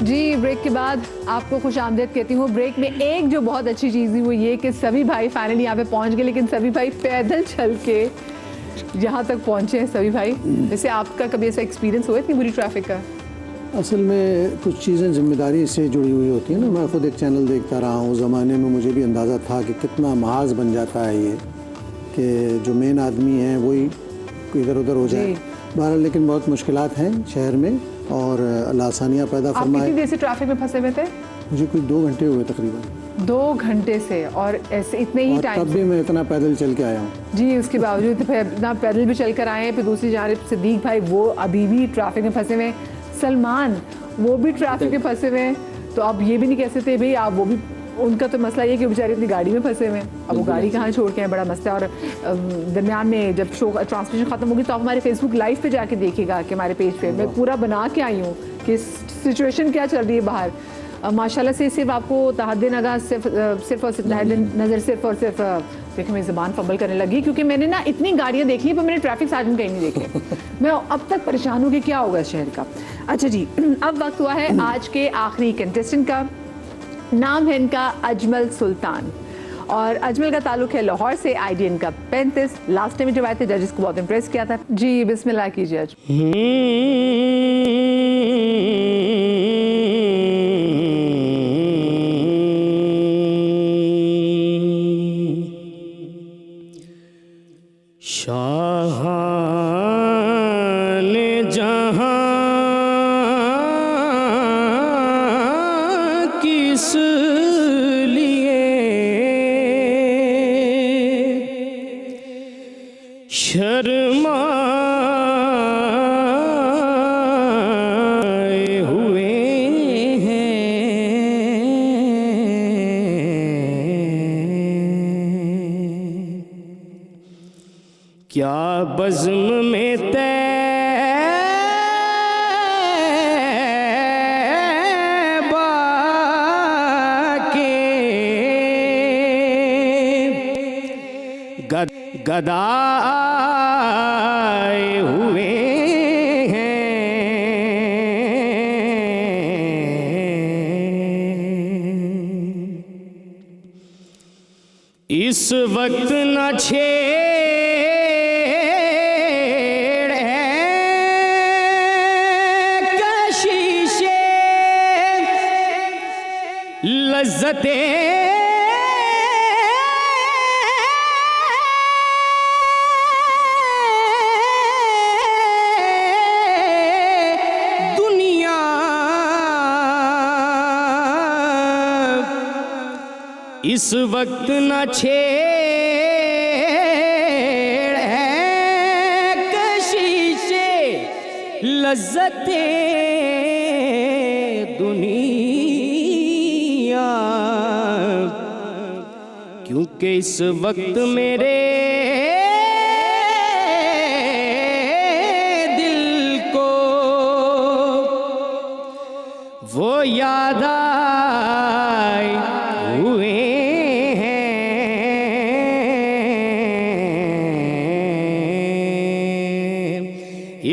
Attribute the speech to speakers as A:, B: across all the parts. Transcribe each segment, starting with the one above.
A: जी break के बाद आपको खुश आमदीद कहती हूँ। ब्रेक में एक जो बहुत अच्छी चीज़ थी वो ये कि सभी भाई फाइनली यहाँ पे पहुँच गए, लेकिन सभी भाई पैदल चल के यहाँ तक पहुँचे हैं सभी भाई। वैसे आपका कभी ऐसा एक्सपीरियंस हुआ इतनी बुरी ट्रैफिक का?
B: असल में कुछ चीज़ें जिम्मेदारी से जुड़ी हुई होती हैं ना। मैं खुद एक चैनल देखता रहा हूँ, ज़माने में मुझे भी अंदाज़ा था कि कितना महाज बन जाता है ये, कि जो मेन आदमी है वही इधर उधर हो जाए। बहरहाल लेकिन बहुत मुश्किलात हैं शहर में और अल्लाह आसानियाँ पैदा फरमाए।
A: आप कितनी देर से ट्रैफिक में फंसे हुए थे?
B: मुझे कोई 2 घंटे हुए तकरीबन।
A: 2 घंटे से, और ऐसे इतने ही टाइम?
B: तब भी मैं इतना पैदल चल के आया हूँ
A: जी। उसके बावजूद इतना पैदल भी चल कर आए हैं। फिर दूसरी जानिब सिद्दीक भाई वो अभी भी ट्रैफिक में फंसे हुए, सलमान वो भी ट्रैफिक में फंसे हुए हैं। तो अब ये भी नहीं कह सकते भाई आप वो भी, उनका तो मसला ये कि बेचारे अपनी गाड़ी में फंसे हुए हैं। अब वो गाड़ी कहाँ छोड़ के हैं, बड़ा मसला है। और दरमियान में जब शो ट्रांसमिशन ख़त्म होगी तो आप हमारे फेसबुक लाइव पे जाके देखिएगा कि हमारे पेज पे मैं पूरा बना के आई हूँ कि सिचुएशन क्या चल रही है बाहर। माशाल्लाह से सिर्फ आपको तहद्दे नगा सिर्फ और सिर्फ देखिए मैं ज़बान फंबल करने लगी क्योंकि मैंने ना इतनी गाड़ियाँ देखी हैं पर मैंने ट्रैफिक साधन कहीं नहीं देखे। मैं अब तक परेशान हूँ कि क्या होगा शहर का। अच्छा जी, अब वक्त हुआ है आज के आखिरी कंटेस्टेंट का। नाम है इनका अजमल सुल्तान और अजमल का ताल्लुक है लाहौर से। IDN का 35। लास्ट टाइम जब आए थे जजेस को बहुत इम्प्रेस किया था। जी बिस्मिल्लाह कीजिए अजमल।
C: क्या बज़्म में तैबा के गदाए हुए हैं। इस वक्त न लज़्ज़ते दुनिया इस वक्त न छेड़ है कशिशे लज़्ज़ते दुनिया, क्योंकि इस वक्त मेरे दिल को वो याद आए हुए हैं।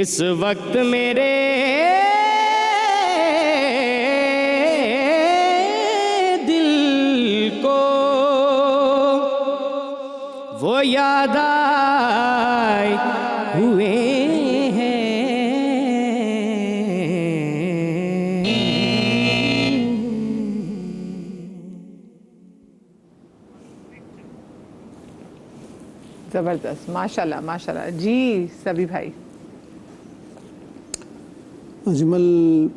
C: इस वक्त मेरे वो याद आए हुए हैं।
A: ज़बरदस्त, माशाल्लाह माशाल्लाह। जी सभी भाई।
B: अजमल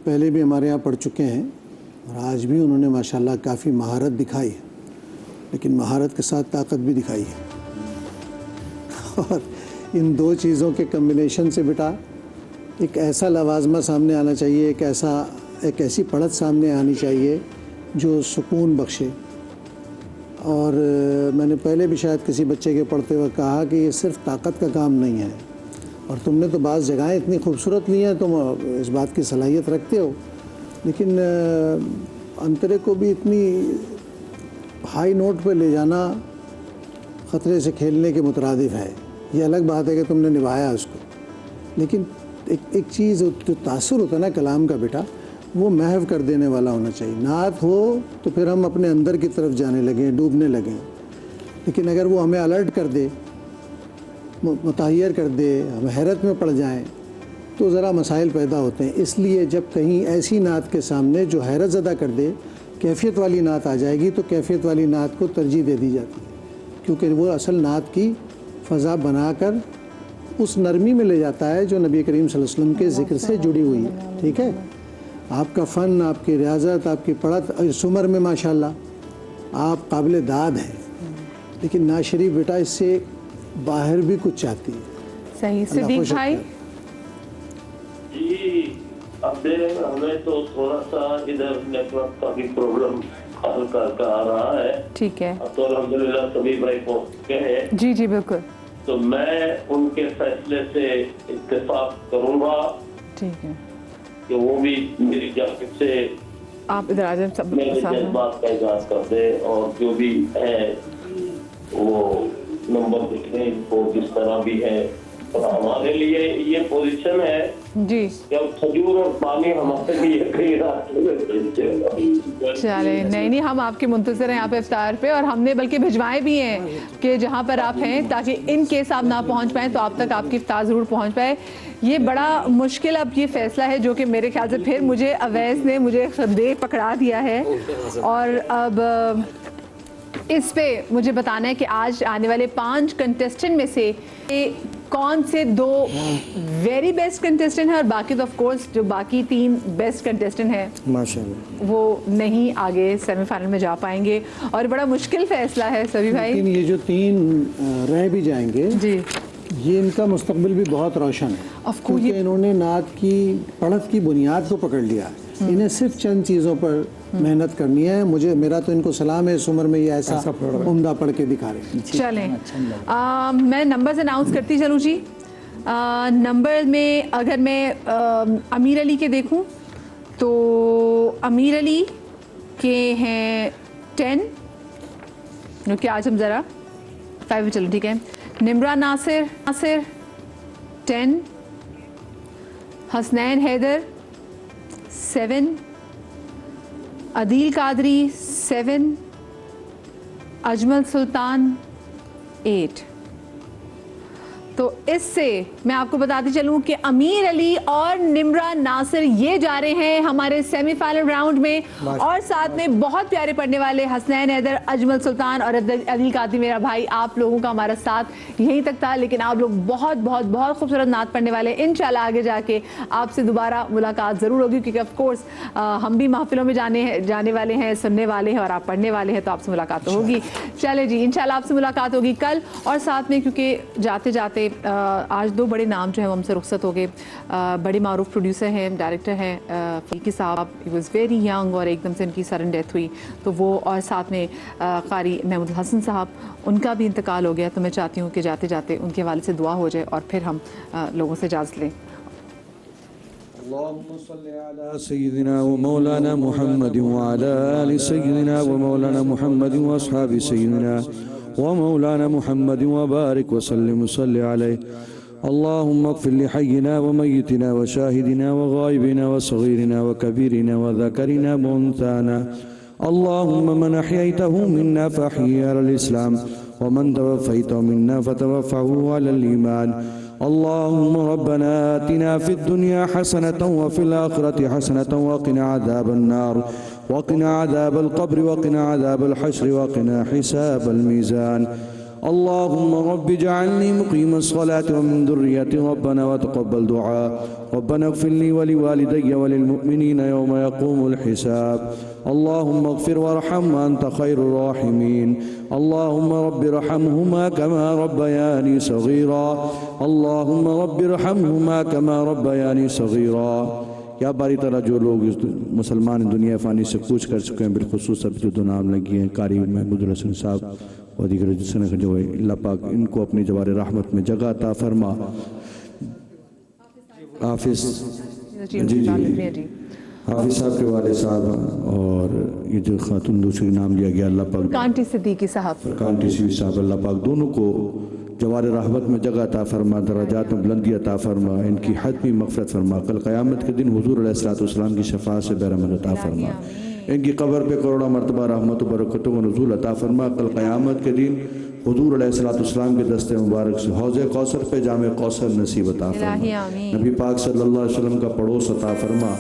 B: पहले भी हमारे यहाँ पढ़ चुके हैं और आज भी उन्होंने माशाल्लाह काफ़ी महारत दिखाई है, लेकिन महारत के साथ ताकत भी दिखाई है। और इन दो चीज़ों के कम्बिनेशन से बेटा एक ऐसा लवाजमा सामने आना चाहिए, एक ऐसी पढ़त सामने आनी चाहिए जो सुकून बख्शे। और मैंने पहले भी शायद किसी बच्चे के पढ़ते हुए कहा कि ये सिर्फ ताकत का काम नहीं है, और तुमने तो बाज़ जगहें इतनी खूबसूरत ली हैं, तुम इस बात की सलाहियत रखते हो, लेकिन अंतरे को भी इतनी हाई नोट पे ले जाना ख़तरे से खेलने के मुतरादिफ है। ये अलग बात है कि तुमने निभाया उसको, लेकिन एक चीज़ जो तासुर होता है ना कलाम का बेटा, वो महव कर देने वाला होना चाहिए। नात हो तो फिर हम अपने अंदर की तरफ जाने लगें, डूबने लगें, लेकिन अगर वो हमें अलर्ट कर दे, मुतहैयर कर दे, हम हैरत में पड़ जाएं, तो ज़रा मसाइल पैदा होते हैं। इसलिए जब कहीं ऐसी नात के सामने जो हैरत ज़दा कर दे, कैफियत वाली नात आ जाएगी, तो कैफियत वाली नात को तरजीह दे दी जाती है, क्योंकि वो असल नात की फ़ज़ा बनाकर उस नरमी में ले जाता है जो नबी करीम सल्लल्लाहु अलैहि वसल्लम के ज़िक्र से जुड़ी हुई है। ठीक है, आपका फ़न, आपकी रियाजत, आपकी पढ़त इस उम्र में माशाल्लाह आप काबिल दाद हैं, लेकिन नाज शरीफ बेटा इससे बाहर भी कुछ चाहती है।
A: सही। सिद्दीक भाई
D: जी, अब हमें तो थोड़ा सा इधर नेटवर्क का भी प्रॉब्लम हल कर आ रहा है।
A: ठीक है।
D: अब तो अल्हम्दुलिल्लाह सभी भाई पहुंच चुके हैं।
A: जी जी बिल्कुल।
D: तो मैं उनके फैसले से इत्तेफाक करूंगा
A: ठीक है,
D: कि वो भी मेरी जानिब से
A: आप इधर आ जाए सब
D: मेरे जज्बात का इजहार कर दे, और जो भी है वो नंबर लिख लें, इनको जिस तरह भी है। और हमारे लिए ये पोजीशन है
A: जी।
D: जब खजूर और पानी हमारे लिए कई रास्ते में
A: चले, नहीं हम आपके मुंतज़िर हैं यहाँ पे इफ्तार पे, और हमने बल्कि भिजवाए भी हैं कि जहाँ पर आप हैं, ताकि इन केस आप ना पहुँच पाएँ तो आप तक आपकी इफ्तार ज़रूर पहुँच पाए। ये बड़ा मुश्किल अब ये फ़ैसला है जो कि मेरे ख्याल से फिर मुझे अवैस ने मुझे दे पकड़ा दिया है, और अब इस पे मुझे बताना है कि आज आने वाले 5 कंटेस्टेंट में से कौन से 2 वेरी बेस्ट कंटेस्टेंट हैं, और बाकी तो ऑफ कोर्स जो बाकी 3 बेस्ट कंटेस्टेंट हैं
B: माशाल्लाह
A: वो नहीं आगे सेमीफाइनल में जा पाएंगे, और बड़ा मुश्किल फैसला है सभी भाई।
B: लेकिन ये जो 3 रह भी जाएंगे
A: जी,
B: ये इनका मुस्तकबिल भी बहुत रोशन है,
A: Of course,
B: क्योंकि इन्होंने नात की पढ़त की बुनियाद को पकड़ लिया है। इन्हें सिर्फ चंद चीज़ों पर मेहनत करनी है। मेरा तो इनको सलाम है, इस उम्र में ये ऐसा उम्दा पढ़ के दिखा रहे हैं।
A: चलें, मैं नंबर्स अनाउंस करती चलूँ जी। नंबर में अगर मैं अमीर अली के देखूं तो अमीर अली के हैं 10, क्योंकि आज हम ज़रा 5 चलो ठीक है। निम्रा नासिर 10, हसनैन हैदर 7, अदील कादरी 7, अजमल सुल्तान 8। तो इससे मैं आपको बताती चलूं कि अमीर अली और निम्रा नासिर ये जा रहे हैं हमारे सेमीफाइनल राउंड में, और साथ में बहुत प्यारे पढ़ने वाले हसनैन हैदर, अजमल सुल्तान और अदील कादरी। मेरा भाई, आप लोगों का हमारा साथ यहीं तक था, लेकिन आप लोग बहुत बहुत बहुत खूबसूरत नात पढ़ने वाले। इंशाल्लाह आगे जाके आपसे दोबारा मुलाकात ज़रूर होगी, क्योंकि ऑफ कोर्स हम भी महफिलों में जाने वाले हैं, सुनने वाले हैं, और आप पढ़ने वाले हैं, तो आपसे मुलाकात तो होगी। चले जी, इंशाल्लाह आपसे मुलाकात होगी कल। और साथ में क्योंकि जाते जाते आज 2 बड़े नाम जो हैं वो हमसे रुखसत हो गए। बड़े मारूफ प्रोड्यूसर हैं, डायरेक्टर हैं फीकी साहब, ही वाज वेरी यंग और एकदम से उनकी सडन डेथ हुई, तो वो, और साथ में कारी महमूद हसन साहब, उनका भी इंतकाल हो गया। तो मैं चाहती हूँ कि जाते जाते उनके हवाले से दुआ हो जाए, और फिर हम लोगों से इजाज़त लें।
E: अल्लाहुम्मा सल्ली अला सय्यिदिना व मौलाना मुहम्मद व अला आलि सय्यिदिना व मौलाना मुहम्मद व अस्हाबि सय्यिदिना व मौलाना मुहम्मद व बारिक व सल्लिम सल्लि अलैहि। अल्लाहुम्मा इग़फिर लिहय्यिना व मय्यितिना व शाहिदिना व गायबिना व सगीरिना व कबीरिना व ज़करिना व उन्साना। अल्लाहुम्मा मन अहयैतहु मिन्ना फअहयिही अलल इस्लाम व मन तवफ़्फ़ैतहु मिन्ना फ़तवफ़्फ़हु अलल ईमान। अल्लाहुम्मा रब्बना आतिना फ़िद दुनिया हसनतन व फ़िल आखिरति हसनतन व क़िना अज़ाबन नार व क़िना अज़ाबल क़ब्र व क़िना अज़ाबल हश्र व क़िना हिसाबल मीज़ान। अल्लाहुम्मा रब्बि जअलनी मुक़ीमस सलाति व मिन ज़ुर्रिय्यति रब्बना व तक़ब्बल दुआ। रब्बना इग़फ़िर ली व लिवालिदैया व लिलमुअ्मिनीना यौम यक़ूमुल हिसाब। अल्लाहुम्मा इग़फ़िर वरहम व अन्त ख़ैरुर राहिमीन। अल्लाहुम्मा रब्बि इरहमहुमा कमा रब्बयानी सग़ीरा। अल्लाहुम्मा रब्बि इरहमहुमा कमा रब्बयानी सग़ीरा। या बारी तरह जो लोग इस मुसलमान दुनिया फ़ानी से कूच कर चुके हैं, बिलखुसूस अब जो 2 नाम लगी हैं, कारी महमूद हसन साहब और दीगर जिसने जो है, अल्लाह पाक इनको अपनी जवार रहमत में जगह अता फरमा। हाफिज़ जी हाफिज़ साहब के वाले साहब, और ये जो खातून दूसरी नाम लिया गया, अल्लाह पाक
A: कांटी सिद्दीकी साहब,
E: कांटी साहब, अल्लाह पाक दोनों को जवार रहमत में जगह अता फरमा, दराजात में बुलंदी अता फरमा, इनकी हतमी मग़फ़िरत फरमा। कल क़यामत के दिन हुज़ूर अलैहिस्सलाम की शफ़ाअत से बहरमंद अता फरमा। इनकी कब्र पे करोड़ों मरतबा रहमत व बरकतों का नुज़ूल अता फरमा। कल क़यामत के दिन हुज़ूर अलैहिस्सलाम के दस्ते मुबारक से हौज़े कौसर पे जामे कौसर नसीब अता फरमा। नबी पाक सल्लल्लाहु अलैहि वसल्लम का पड़ोस अता फरमा।